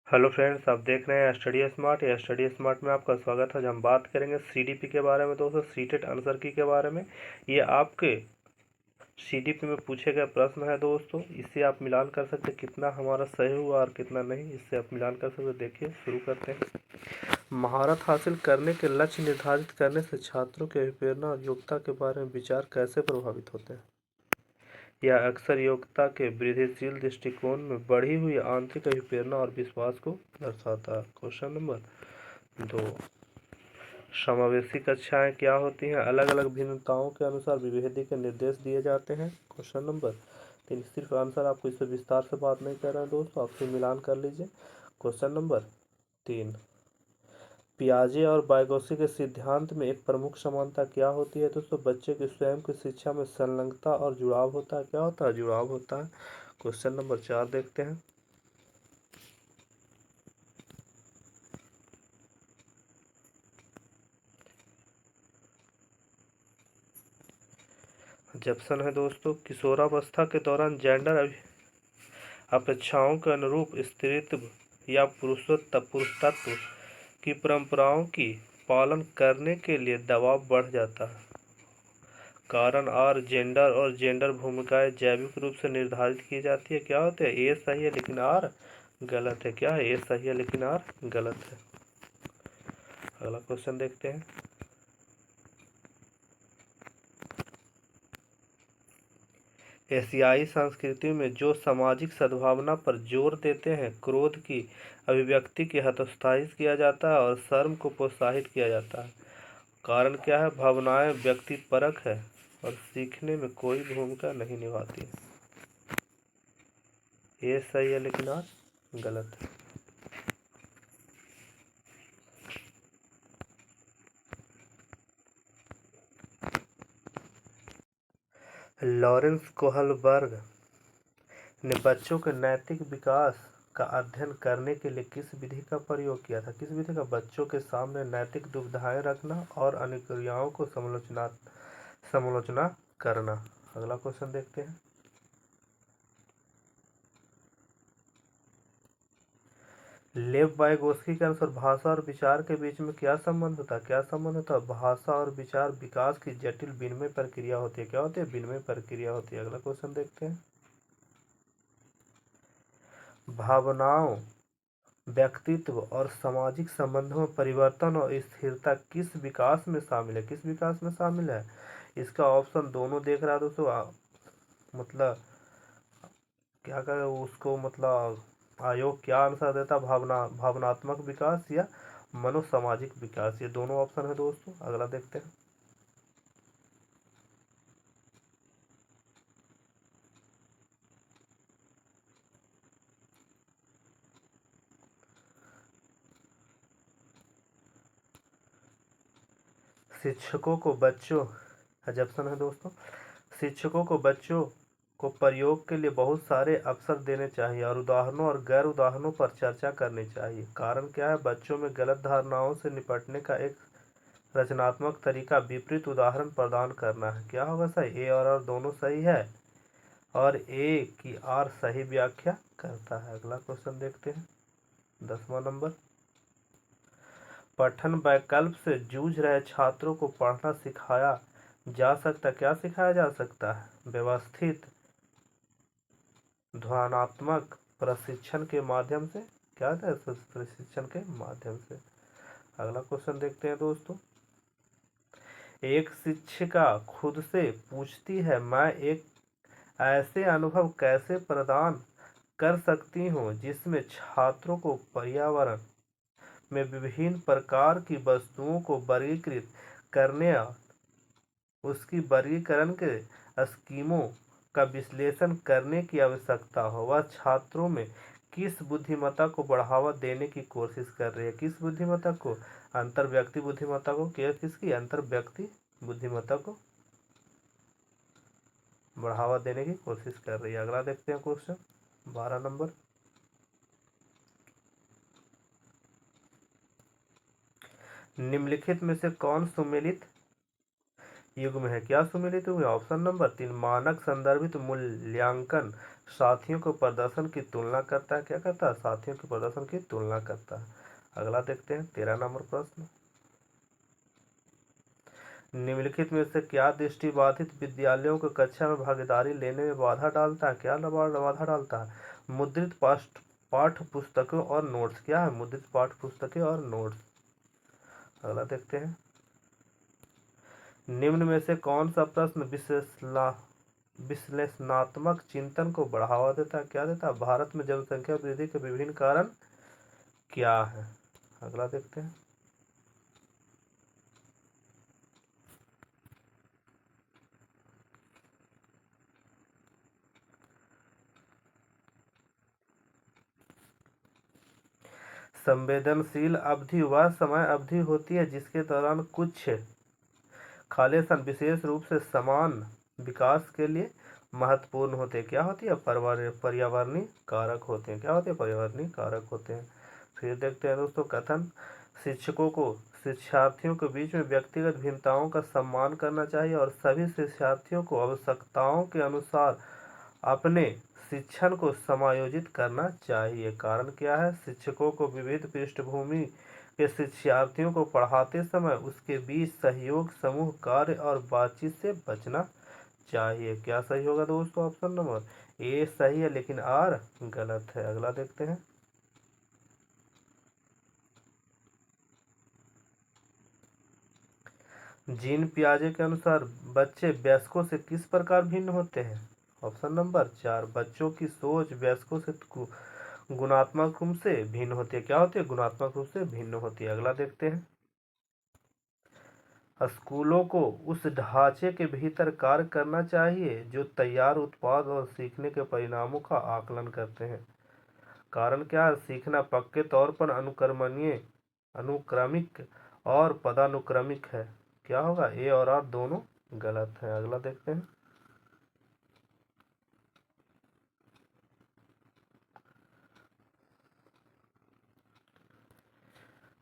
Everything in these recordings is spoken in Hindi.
हेलो फ्रेंड्स, आप देख रहे हैं स्टडी स्मार्ट। या स्टडी स्मार्ट में आपका स्वागत है। आज हम बात करेंगे सीडीपी के बारे में दोस्तों, सीटेट आंसर की के बारे में। ये आपके सीडीपी में पूछे गए प्रश्न है दोस्तों। इससे आप मिलान कर सकते हैं कितना हमारा सही हुआ और कितना नहीं। इससे आप मिलान कर सकते। देखिए, शुरू करते हैं। महारत हासिल करने के लक्ष्य निर्धारित करने से छात्रों के अभिप्रेरणा और योग्यता के बारे में विचार कैसे प्रभावित होते हैं। यह अक्सर योग्यता के वृद्धिशील दृष्टिकोण में बढ़ी हुई आंतरिक अभिप्रेरणा और विश्वास को दर्शाता है। क्वेश्चन नंबर 2, समावेशी कक्षाएं क्या होती हैं। अलग अलग भिन्नताओं के अनुसार विभेदी के निर्देश दिए जाते हैं। क्वेश्चन नंबर 3, सिर्फ आंसर आपको इस पर विस्तार से बात नहीं कर रहे हैं दोस्तों, आपसे मिलान कर लीजिए। क्वेश्चन नंबर 3, पियाजे और वाइगोत्स्की के सिद्धांत में एक प्रमुख समानता क्या होती है दोस्तों। बच्चे की स्वयं की शिक्षा में संलग्नता और जुड़ाव होता है। क्या होता है? जुड़ाव होता है। क्वेश्चन नंबर 4 देखते हैं। जप्सन है दोस्तों, किशोरावस्था के दौरान जेंडर अपेक्षाओं के अनुरूप स्त्रीत्व या पुरुषत्व की परंपराओं की पालन करने के लिए दबाव बढ़ जाता है। कारण और जेंडर भूमिकाएं जैविक रूप से निर्धारित की जाती है। क्या होते हैं? ए सही है लेकिन आर गलत है। क्या है? ए सही है लेकिन आर गलत है। अगला क्वेश्चन देखते हैं। एशियाई संस्कृति में जो सामाजिक सद्भावना पर जोर देते हैं, क्रोध की अभिव्यक्ति की हतोत्साहित किया जाता है और शर्म को प्रोत्साहित किया जाता है। कारण क्या है? भावनाएं व्यक्तिपरक है और सीखने में कोई भूमिका नहीं निभाती। ये सही है लेकिन आर गलत है। लॉरेंस कोहलबर्ग ने बच्चों के नैतिक विकास का अध्ययन करने के लिए किस विधि का प्रयोग किया था? किस विधि का? बच्चों के सामने नैतिक दुविधाएं रखना और अनुक्रियाओं को समालोचना करना। अगला क्वेश्चन देखते हैं। लेव वाइगोत्स्की के अनुसार भाषा और विचार के बीच में क्या संबंध होता है? क्या संबंध होता है? भाषा और विचार विकास की जटिल विनिमय प्रक्रिया होती है। क्या होती है? विनिमय प्रक्रिया होती है। अगला क्वेश्चन देखते हैं। भावनाओं, व्यक्तित्व और सामाजिक संबंधों में परिवर्तन और स्थिरता किस विकास में शामिल है? किस विकास में शामिल है? इसका ऑप्शन दोनों देख रहा है दोस्तों। मतलब क्या करें उसको, मतलब आयोग क्या आंसर देता? भावनात्मक विकास या मनोसामाजिक विकास। ये दोनों ऑप्शन है दोस्तों। अगला देखते हैं। शिक्षकों को बच्चों जप्सन है दोस्तों, शिक्षकों को बच्चों को प्रयोग के लिए बहुत सारे अवसर देने चाहिए और उदाहरणों और गैर उदाहरणों पर चर्चा करनी चाहिए। कारण क्या है? बच्चों में गलत धारणाओं से निपटने का एक रचनात्मक तरीका विपरीत उदाहरण प्रदान करना है। क्या होगा सही? ए और आर दोनों सही है और ए की आर सही व्याख्या करता है। अगला क्वेश्चन देखते हैं। 10वां नंबर, पठन वैकल्प से जूझ रहे छात्रों को पढ़ना सिखाया जा सकता। क्या सिखाया जा सकता है? व्यवस्थित ध्यानात्मक प्रशिक्षण के माध्यम से। क्या है? प्रशिक्षण के माध्यम से। अगला क्वेश्चन देखते हैं दोस्तों। एक शिक्षिका खुद से पूछती है, मैं एक ऐसे अनुभव कैसे प्रदान कर सकती हूँ जिसमें छात्रों को पर्यावरण में विभिन्न प्रकार की वस्तुओं को वर्गीकृत करने और उसकी वर्गीकरण के स्कीमों का विश्लेषण करने की आवश्यकता हो। वह छात्रों में किस बुद्धिमत्ता को बढ़ावा देने की कोशिश कर रही है? किस बुद्धिमत्ता को? अंतर्व्यक्ति बुद्धिमत्ता को। क्या? किसकी? अंतर्व्यक्ति बुद्धिमत्ता को बढ़ावा देने की कोशिश कर रही है। अगला देखते हैं क्वेश्चन 12 नंबर, निम्नलिखित में से कौन सुमेलित युग्म है? क्या सुमेलित युग्म है? ऑप्शन नंबर 3, मानक संदर्भित मूल्यांकन साथियों को प्रदर्शन की तुलना करता है, क्या करता है, साथियों के प्रदर्शन की तुलना करता है। अगला देखते हैं 13 नंबर प्रश्न। निम्नलिखित में से क्या दृष्टिबाधित विद्यालयों को कक्षा में भागीदारी लेने में बाधा डालता है, क्या बाधा डालता है, मुद्रित पाठ्य पुस्तकों और नोट्स, क्या है, मुद्रित पाठ्य पुस्तकें और नोट्स। अगला देखते हैं, निम्न में से कौन सा प्रश्न विश्लेषणात्मक चिंतन को बढ़ावा देता है, क्या देता है, भारत में जनसंख्या वृद्धि के विभिन्न कारण क्या है। अगला देखते हैं, संवेदनशील अवधि वह समय अवधि होती है जिसके दौरान कुछ खालिस्तान विशेष रूप से समान विकास के लिए महत्वपूर्ण होते हैं, क्या होती है, पर्यावरणीय कारक होते हैं, क्या होते हैं, पर्यावरणीय कारक होते हैं। फिर देखते हैं दोस्तों, कथन, शिक्षकों को शिक्षार्थियों के बीच में व्यक्तिगत भिन्नताओं का सम्मान करना चाहिए और सभी शिक्षार्थियों को आवश्यकताओं के अनुसार अपने शिक्षण को समायोजित करना चाहिए। कारण क्या है, शिक्षकों को विविध पृष्ठभूमि के शिक्षार्थियों को पढ़ाते समय उसके बीच सहयोग, समूह कार्य और बातचीत से बचना चाहिए। क्या सही होगा दोस्तों, ऑप्शन नंबर ए सही है लेकिन आर गलत है। अगला देखते हैं, जीन पियाजे के अनुसार बच्चे वयस्कों से किस प्रकार भिन्न होते हैं। ऑप्शन नंबर 4, बच्चों की सोच वयस्कों से गुणात्मक रूप से भिन्न होती है, क्या होती है, गुणात्मक रूप से भिन्न होती है। अगला देखते हैं, स्कूलों को उस ढांचे के भीतर कार्य करना चाहिए जो तैयार उत्पाद और सीखने के परिणामों का आकलन करते हैं। कारण क्या है, सीखना पक्के तौर पर अनुक्रमणीय, अनुक्रमिक और पदानुक्रमिक है। क्या होगा, ए और आर दोनों गलत है। अगला देखते हैं,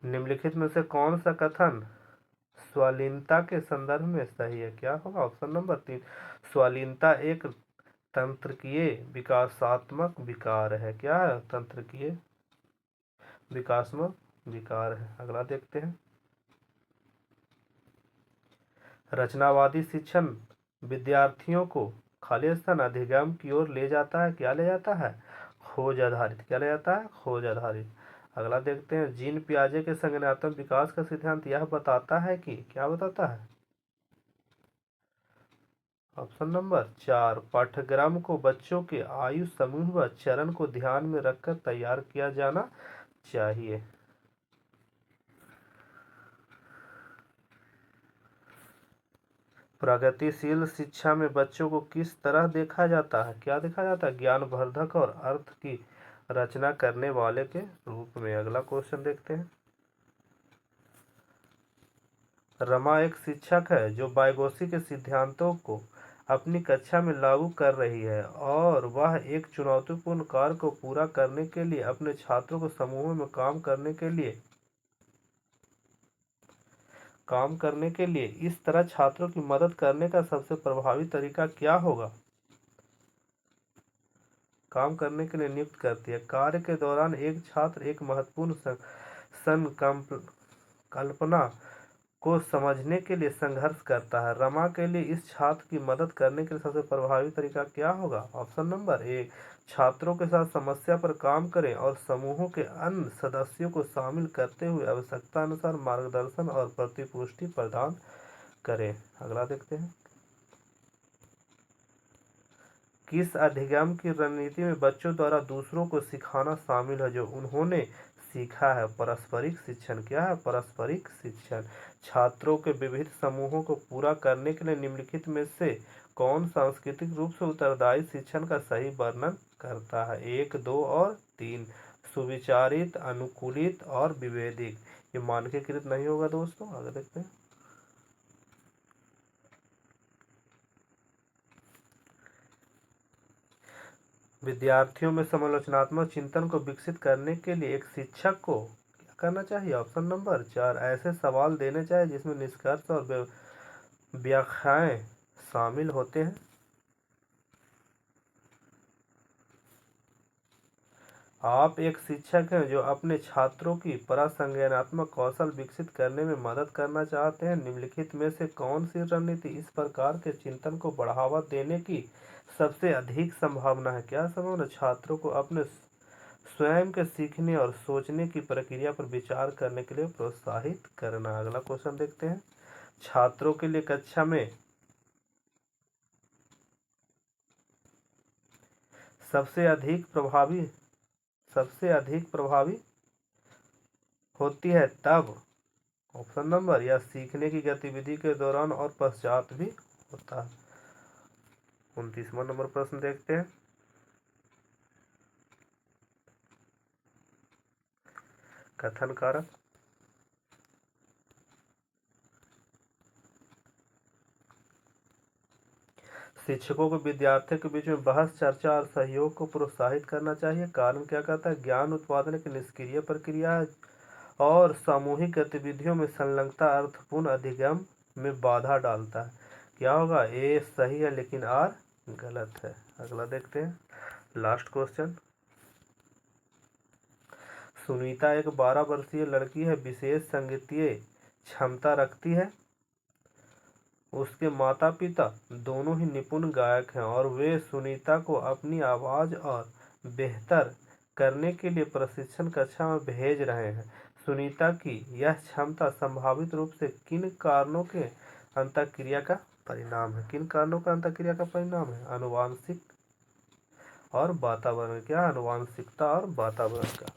निम्नलिखित में से कौन सा कथन स्वालीनता के संदर्भ में सही है, क्या होगा, ऑप्शन नंबर 3, स्वालीनता एक तंत्रिकीय विकासात्मक विकार है, क्या है, तंत्रिकीय विकासात्मक विकार है। अगला देखते हैं, रचनावादी शिक्षण विद्यार्थियों को खालिस्तान अधिगम की ओर ले जाता है, क्या ले जाता है, खोज आधारित, क्या ले जाता है, खोज आधारित। अगला देखते हैं, जीन पियाजे के संज्ञानात्मक विकास का सिद्धांत यह बताता है कि, क्या बताता है, ऑप्शन नंबर 4, पाठ्यक्रम को बच्चों के आयु समूह व चरण को ध्यान में रखकर तैयार किया जाना चाहिए। प्रगतिशील शिक्षा में बच्चों को किस तरह देखा जाता है, क्या देखा जाता है, ज्ञानवर्धक और अर्थ की रचना करने वाले के रूप में। अगला क्वेश्चन देखते हैं, रमा एक शिक्षक है जो बाइगोसी के सिद्धांतों को अपनी कक्षा में लागू कर रही है और वह एक चुनौतीपूर्ण कार्य को पूरा करने के लिए अपने छात्रों को समूहों में काम करने के लिए इस तरह छात्रों की मदद करने का सबसे प्रभावी तरीका क्या होगा। काम करने के लिए नियुक्त करती है। कार्य के दौरान एक छात्र एक महत्वपूर्ण संकल्पना को समझने के लिए संघर्ष करता है। रमा के लिए इस छात्र की मदद करने के लिए सबसे प्रभावी तरीका क्या होगा, ऑप्शन नंबर 1, छात्रों के साथ समस्या पर काम करें और समूहों के अन्य सदस्यों को शामिल करते हुए आवश्यकता अनुसार मार्गदर्शन और प्रतिपुष्टि प्रदान करें। अगला देखते हैं, किस अधिगम की रणनीति में बच्चों द्वारा दूसरों को सिखाना शामिल है जो उन्होंने सीखा है। पारस्परिक शिक्षण, क्या है, पारस्परिक शिक्षण। छात्रों के विविध समूहों को पूरा करने के लिए निम्नलिखित में से कौन सांस्कृतिक रूप से उत्तरदायी शिक्षण का सही वर्णन करता है। 1, 2 और 3, सुविचारित, अनुकूलित और विभेदिक। ये मानकीकृत नहीं होगा दोस्तों। आगे देखते हैं, विद्यार्थियों में समालोचनात्मक चिंतन को विकसित करने के लिए एक शिक्षक को क्या करना चाहिए। ऑप्शन नंबर 4, ऐसे सवाल देने चाहिए जिसमें निष्कर्ष और व्याख्याएं शामिल होते हैं। आप एक शिक्षक हैं जो अपने छात्रों की परासंज्ञानात्मक कौशल विकसित करने में मदद करना चाहते हैं। निम्नलिखित में से कौन सी रणनीति इस प्रकार के चिंतन को बढ़ावा देने की सबसे अधिक संभावना है? क्या संभावना? छात्रों को अपने स्वयं के सीखने और सोचने की प्रक्रिया पर विचार करने के लिए प्रोत्साहित करना। अगला क्वेश्चन देखते हैं। छात्रों के लिए कक्षा में सबसे अधिक प्रभावी होती है तब, ऑप्शन नंबर, या सीखने की गतिविधि के दौरान और पश्चात भी होता है। 29वां नंबर प्रश्न देखते हैं। कथन कारक। शिक्षकों को विद्यार्थियों के बीच में बहस, चर्चा और सहयोग को प्रोत्साहित करना चाहिए। कारण क्या कहता है? ज्ञान उत्पादन की निष्क्रिय प्रक्रिया और सामूहिक गतिविधियों में संलग्नता अर्थपूर्ण अधिगम में बाधा डालता है। क्या होगा? ए सही है लेकिन आर गलत है। अगला देखते हैं, लास्ट क्वेश्चन। सुनीता एक 12 वर्षीय लड़की है, विशेष संगीतीय क्षमता रखती है। उसके माता पिता दोनों ही निपुण गायक हैं और वे सुनीता को अपनी आवाज़ और बेहतर करने के लिए प्रशिक्षण कक्षा में भेज रहे हैं। सुनीता की यह क्षमता संभावित रूप से किन कारणों के अंतःक्रिया का परिणाम है? किन कारणों का अंतःक्रिया का परिणाम है? आनुवांशिक और वातावरण। क्या? आनुवांशिकता और वातावरण का।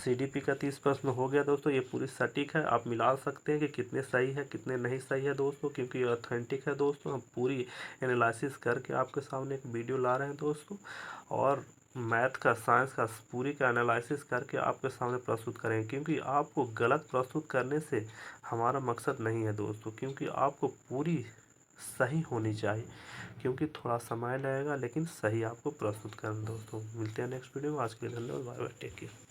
सीडीपी का 30 प्रश्न हो गया दोस्तों। ये पूरी सटीक है, आप मिला सकते हैं कि कितने सही है कितने नहीं सही है दोस्तों, क्योंकि ये ऑथेंटिक है दोस्तों। हम पूरी एनालिसिस करके आपके सामने एक वीडियो ला रहे हैं दोस्तों, और मैथ का, साइंस का पूरी का एनालिसिस करके आपके सामने प्रस्तुत करेंगे, क्योंकि आपको गलत प्रस्तुत करने से हमारा मकसद नहीं है दोस्तों, क्योंकि आपको पूरी सही होनी चाहिए, क्योंकि थोड़ा समय लगेगा लेकिन सही आपको प्रस्तुत करना दोस्तों। मिलते हैं नेक्स्ट वीडियो में। आज के लिए धन्यवाद। Bye bye, take care.